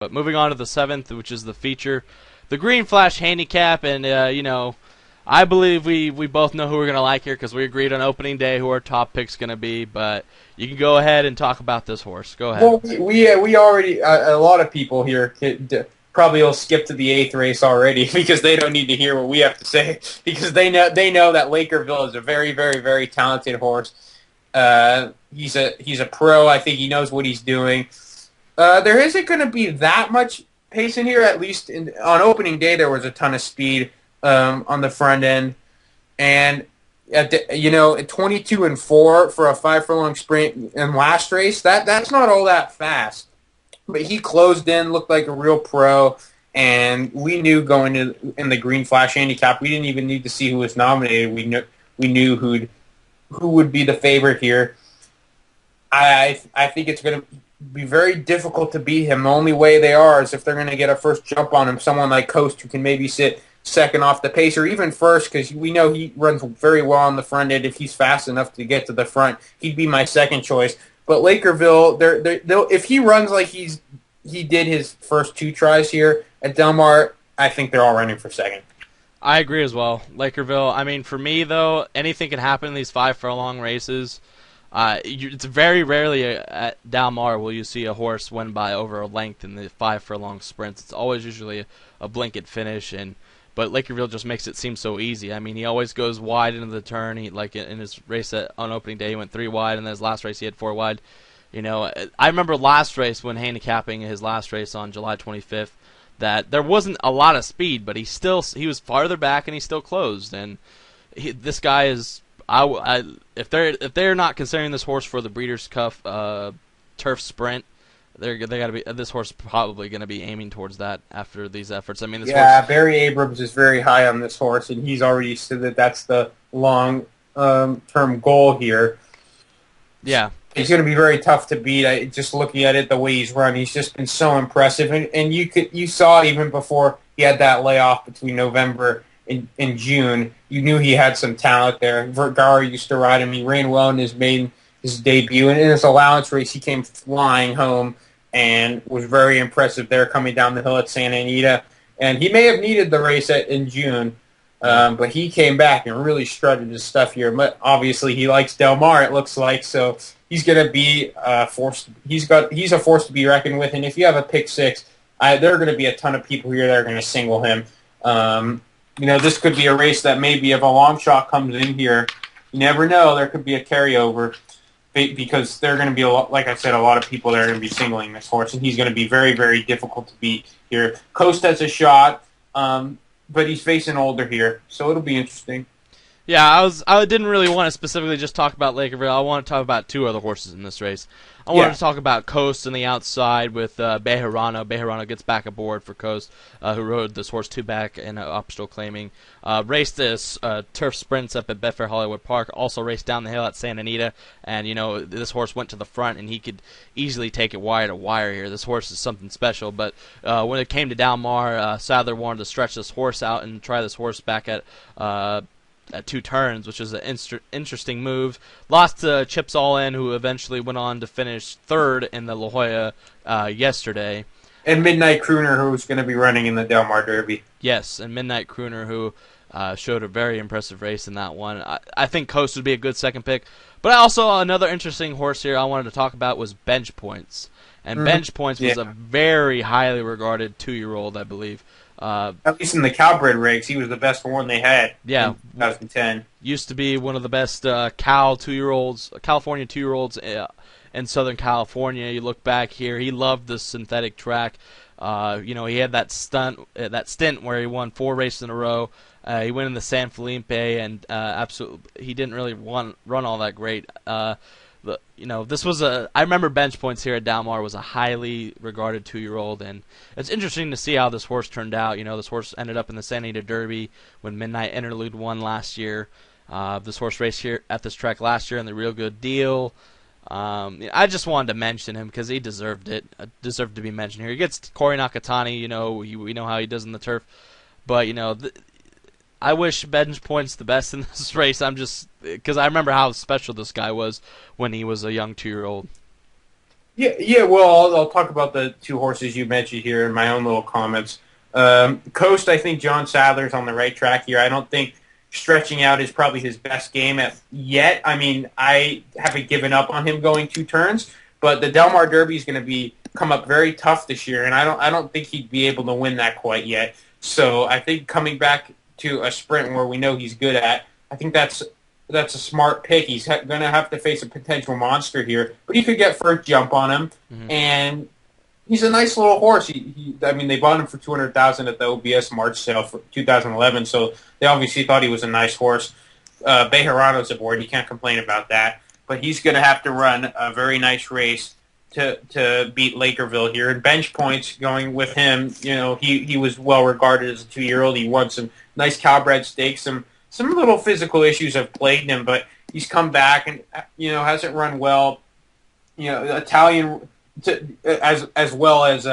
But moving on to the seventh, which is the feature, the Green Flash Handicap, and I believe we both know who we're gonna like here because we agreed on opening day who our top pick's gonna be. But you can go ahead and talk about this horse. Go ahead. Well, we already a lot of people here probably will skip to the eighth race already because they don't need to hear what we have to say because they know that Lakerville is a very very very talented horse. He's a pro. I think he knows what he's doing. There isn't going to be that much pace in here. At least on opening day, there was a ton of speed on the front end, and at 22-4 for a 5 furlong sprint in last race. That's not all that fast, but he closed in, looked like a real pro, and we knew going in the Green Flash Handicap, we didn't even need to see who was nominated. We knew who would be the favorite here. I think it's going to be very difficult to beat him. The only way they are is if they're going to get a first jump on him, someone like Coast who can maybe sit second off the pace or even first, because we know he runs very well on the front end. If he's fast enough to get to the front, he'd be my second choice. But Lakerville, if he runs like he did his first two tries here at Del Mar, I think they're all running for second. I agree as well. Lakerville, I mean, for me, though, anything can happen in these 5 furlong races. It's very rarely at Del Mar will you see a horse win by over a length in the 5 furlong sprints. It's always usually a blanket finish, but Lakerville just makes it seem so easy. I mean, he always goes wide into the turn. Like in his race on opening day, he went 3 wide, and then his last race he had 4 wide. I remember last race when handicapping his last race on July 25th. That there wasn't a lot of speed, but he was farther back and he still closed. And this guy is, if they're not considering this horse for the Breeders' Cup turf sprint, they got to be. This horse is probably going to be aiming towards that after these efforts. I mean, this horse. Barry Abrams is very high on this horse, and he's already said that that's the long-term goal here. Yeah. He's going to be very tough to beat. Just looking at it, the way he's run, he's just been so impressive. And you saw even before he had that layoff between November and June, you knew he had some talent there. Vergara used to ride him. He ran well in his debut. And in his allowance race, he came flying home and was very impressive there coming down the hill at Santa Anita. And he may have needed the race in June, but he came back and really strutted his stuff here. But obviously, he likes Del Mar, it looks like, so he's going to be forced. He's a force to be reckoned with. And if you have a pick 6, there are going to be a ton of people here that are going to single him. This could be a race that maybe if a long shot comes in here, you never know. There could be a carryover because there are going to be, like I said, a lot of people that are going to be singling this horse, and he's going to be very, very difficult to beat here. Coast has a shot, but he's facing older here, so it'll be interesting. Yeah, I didn't really want to specifically just talk about Lakerville. I want to talk about 2 other horses in this race. I wanted to talk about Coast on the outside with Bejarano. Bejarano gets back aboard for Coast, who rode this horse 2 back in Upstill claiming. Raced this turf sprints up at Betfair Hollywood Park. Also raced down the hill at Santa Anita. And, this horse went to the front, and he could easily take it wire to wire here. This horse is something special. But when it came to Del Mar, Sadler wanted to stretch this horse out and try this horse back at 2 turns, which is an interesting move. Lost to Chips All In, who eventually went on to finish 3rd in the La Jolla yesterday. And Midnight Crooner, who's going to be running in the Del Mar Derby. Yes, and Midnight Crooner, who showed a very impressive race in that one. I think Coast would be a good second pick. But also another interesting horse here I wanted to talk about was Bench Points. And Bench Points was a very highly regarded 2-year-old, I believe. At least in the Cowbred rigs, he was the best one they had. Yeah, in 2010. Used to be one of the best California 2-year-olds in Southern California. You look back here, he loved the synthetic track. He had that stint where he won 4 races in a row. He went in the San Felipe, and absolutely, he didn't really run all that great. This was I remember Bench Points here at Del Mar was a highly regarded 2-year-old, and it's interesting to see how this horse turned out. This horse ended up in the Santa Anita Derby when Midnight Interlude won last year. This horse raced here at this track last year in the Real Good Deal. I just wanted to mention him because he deserved it. Deserved to be mentioned here. He gets Corey Nakatani. We know how he does in the turf, but I wish Bench Points the best in this race. I'm just because I remember how special this guy was when he was a young 2-year-old. Yeah. Well, I'll talk about the two horses you mentioned here in my own little comments. Coast, I think John Sadler's on the right track here. I don't think stretching out is probably his best game yet. I mean, I haven't given up on him going 2 turns, but the Del Mar Derby is going to come up very tough this year, and I don't think he'd be able to win that quite yet. So I think coming back to a sprint where we know he's good at, I think that's a smart pick. He's going to have to face a potential monster here, but he could get first jump on him, and he's a nice little horse. I mean, they bought him for $200,000 at the OBS March sale for 2011, so they obviously thought he was a nice horse. Bejarano's aboard. You can't complain about that, but he's going to have to run a very nice race to beat Lakerville here. And bench points going with him, he was well regarded as a 2-year-old. He won some nice Calbred stakes. Some little physical issues have plagued him, but he's come back and hasn't run well. Italian as well as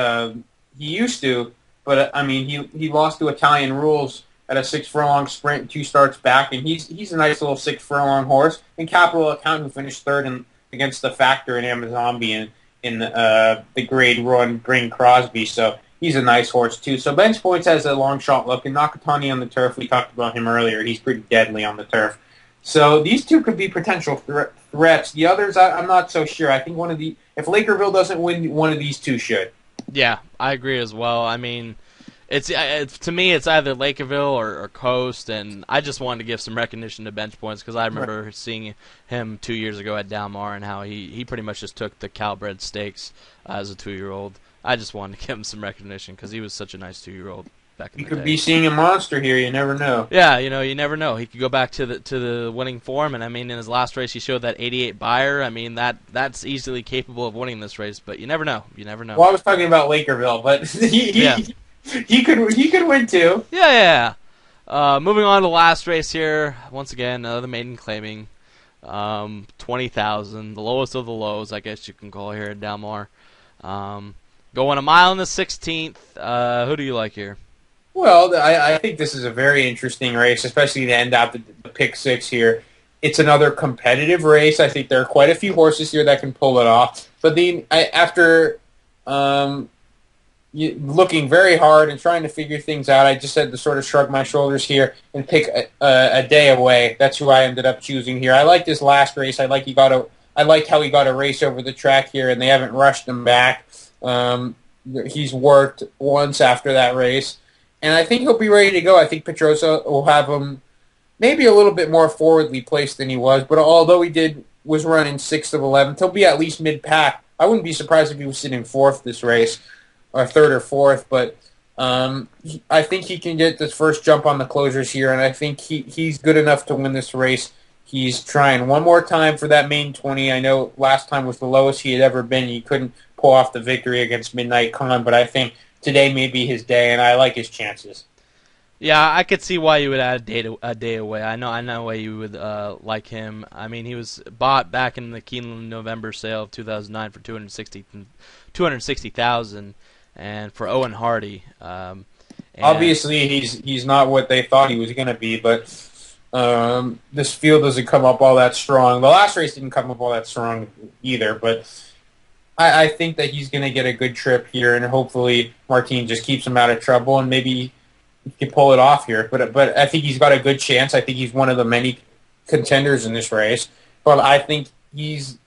he used to. But I mean, he lost to Italian Rules at a 6 furlong sprint, 2 starts back, and he's a nice little 6 furlong horse. And Capital Account, who finished third against the Factor in Amazonby in the Grade 1 Bring Crosby. So he's a nice horse, too. So bench points has a long shot look, and Nakatani on the turf, we talked about him earlier. He's pretty deadly on the turf. So these two could be potential threats. The others, I'm not so sure. I think if Lakerville doesn't win, one of these two should. Yeah, I agree as well. I mean, it's to me, it's either Lakerville or Coast, and I just wanted to give some recognition to bench points because I remember seeing him 2 years ago at Del Mar and how he pretty much just took the Calbred stakes as a 2-year-old. I just wanted to give him some recognition because he was such a nice 2-year-old back in the day. You could be seeing a monster here. You never know. Yeah, you never know. He could go back to the winning form, and I mean, in his last race, he showed that 88 Beyer. I mean, that's easily capable of winning this race, but you never know. You never know. Well, I was talking about Lakerville, but he could win too. Yeah. Moving on to the last race here. Once again, another maiden claiming 20,000, the lowest of the lows, I guess you can call here at Del Mar. Going a mile in the 16th. Who do you like here? Well, I think this is a very interesting race, especially to end out the pick 6 here. It's another competitive race. I think there are quite a few horses here that can pull it off. But after looking very hard and trying to figure things out, I just had to sort of shrug my shoulders here and pick a day away. That's who I ended up choosing here. I liked this last race. I liked how he got a race over the track here, and they haven't rushed him back. He's worked once after that race, and I think he'll be ready to go. I think Petrosa will have him maybe a little bit more forwardly placed than he was, but although he was running 6th of 11th, he'll be at least mid-pack. I wouldn't be surprised if he was sitting 4th this race, or 3rd or 4th, but I think he can get this first jump on the closers here, and I think he's good enough to win this race. He's trying one more time for that main 20. I know last time was the lowest he had ever been. He couldn't pull off the victory against Midnight Con, but I think today may be his day, and I like his chances. Yeah, I could see why you would add a day away. I know why you would like him. I mean, he was bought back in the Keeneland November sale of 2009 for $260,000, and for Owen Hardy. Obviously, he's not what they thought he was going to be, but this field doesn't come up all that strong. The last race didn't come up all that strong either, but I think that he's going to get a good trip here, and hopefully Martin just keeps him out of trouble, and maybe he can pull it off here. But I think he's got a good chance. I think he's one of the many contenders in this race. But I think he's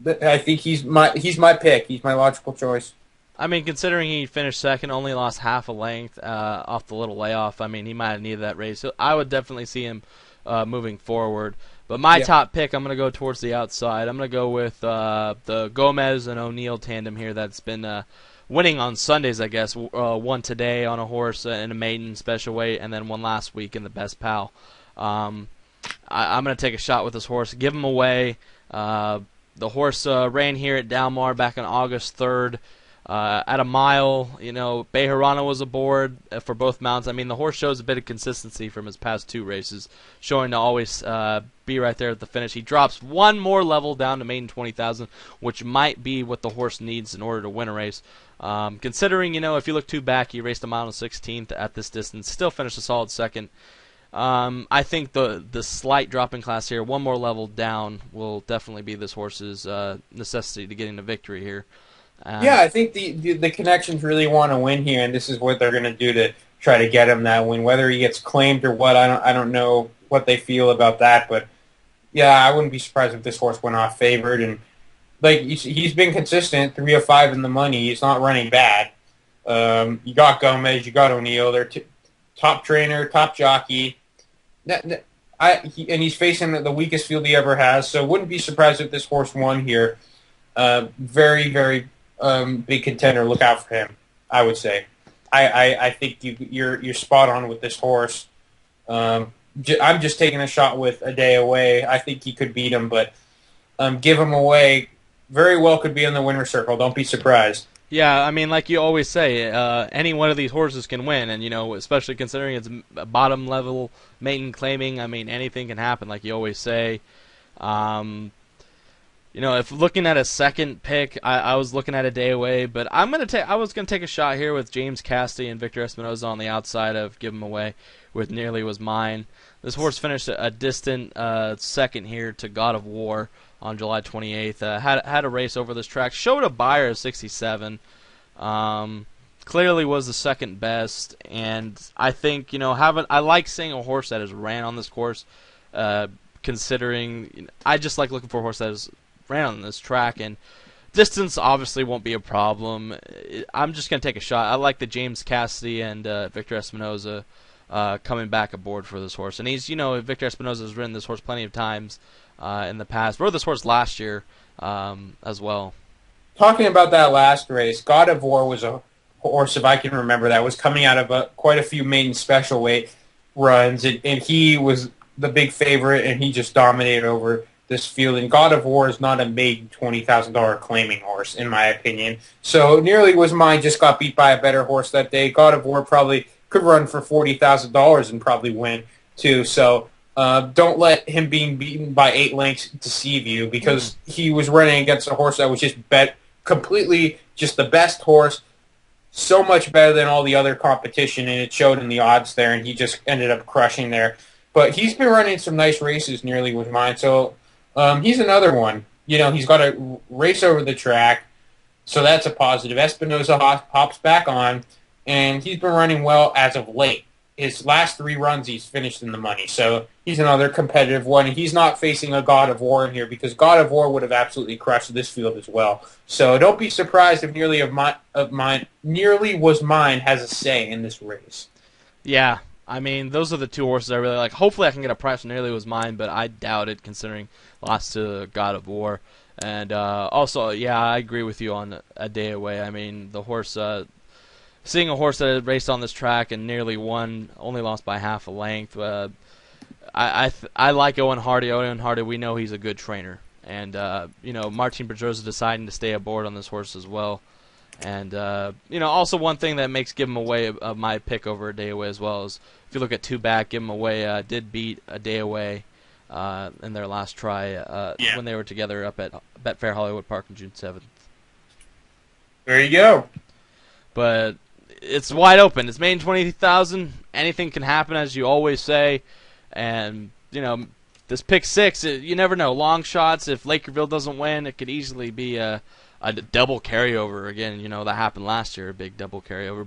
my pick. He's my logical choice. I mean, considering he finished second, only lost half a length off the little layoff, I mean, he might have needed that race. So I would definitely see him moving forward. But my top pick, I'm going to go towards the outside. I'm going to go with the Gomez and O'Neill tandem here that's been winning on Sundays, I guess. One today on a horse in a maiden special weight, and then one last week in the Best Pal. I'm going to take a shot with this horse, give him away. The horse ran here at Del Mar back on August 3rd. At a mile, Bejarano was aboard for both mounts. I mean, the horse shows a bit of consistency from his past 2 races, showing to always be right there at the finish. He drops one more level down to maiden 20,000, which might be what the horse needs in order to win a race. Considering, if you look 2 back, he raced a mile and 16th at this distance, still finished a solid second. I think the slight drop in class here, one more level down, will definitely be this horse's necessity to getting the victory here. Yeah, I think the connections really want to win here, and this is what they're going to do to try to get him that win. Whether he gets claimed or what, I don't know what they feel about that, but yeah, I wouldn't be surprised if this horse went off favored. And like he's been consistent, 305 in the money. He's not running bad. You got Gomez, you got O'Neill. They're top trainer, top jockey. And he's facing the weakest field he ever has, so wouldn't be surprised if this horse won here. Very, very big contender. Look out for him, I would say. I think you're spot on with this horse. I'm just taking a shot with a day away. I think he could beat him, but give him away. Very well could be in the winner's circle. Don't be surprised. Yeah, I mean, like you always say, any one of these horses can win, and especially considering it's a bottom level maiden claiming. I mean, anything can happen, like you always say. Um, if looking at a second pick, I was looking at a day away, but I was gonna take a shot here with James Cassidy and Victor Espinoza on the outside of Give 'Em Away, with Nearly Was Mine. This horse finished a distant second here to God of War on July 28th. Had a race over this track. Showed a buyer of 67. Clearly was the second best, and I think I like seeing a horse that has ran on this course. Considering I just like looking for a horse that has ran on this track, and distance obviously won't be a problem. I'm just gonna take a shot. I like the James Cassidy and Victor Espinoza coming back aboard for this horse, and Victor Espinoza has ridden this horse plenty of times in the past. Rode this horse last year as well. Talking about that last race, God of War was a horse, if I can remember, that was coming out of quite a few maiden special weight runs, and he was the big favorite, and he just dominated over this field. And God of War is not a maiden $20,000 claiming horse, in my opinion. So Nearly Was Mine just got beat by a better horse that day. God of War probably could run for $40,000 and probably win too. So don't let him being beaten by 8 lengths deceive you, because he was running against a horse that was just bet completely just the best horse, so much better than all the other competition, and it showed in the odds there, and he just ended up crushing there. But he's been running some nice races, Nearly Was Mine, so he's another one. He's got a race over the track, so that's a positive. Espinoza hops back on, and he's been running well as of late. His last 3 runs, he's finished in the money. So he's another competitive one. He's not facing a God of War in here, because God of War would have absolutely crushed this field as well. So don't be surprised if Nearly Was Mine has a say in this race. Yeah, I mean, those are the 2 horses I really like. Hopefully I can get a price for Nearly Was Mine, but I doubt it considering lost to God of War. And also, yeah, I agree with you on a day away. I mean, the horse... seeing a horse that had raced on this track and nearly won, only lost by half a length. I like Owen Hardy. Owen Hardy, we know he's a good trainer, and Martin Pedrosa deciding to stay aboard on this horse as well. And also one thing that makes Give 'Em Away my pick over a day away as well is if you look at 2 back, Give 'Em Away did beat a day away in their last try when they were together up at Betfair Hollywood Park on June 7th. There you go. But it's wide open. It's maiden 20,000. Anything can happen, as you always say. And this pick 6, you never know. Long shots. If Lakerville doesn't win, it could easily be a double carryover again. That happened last year, a big double carryover.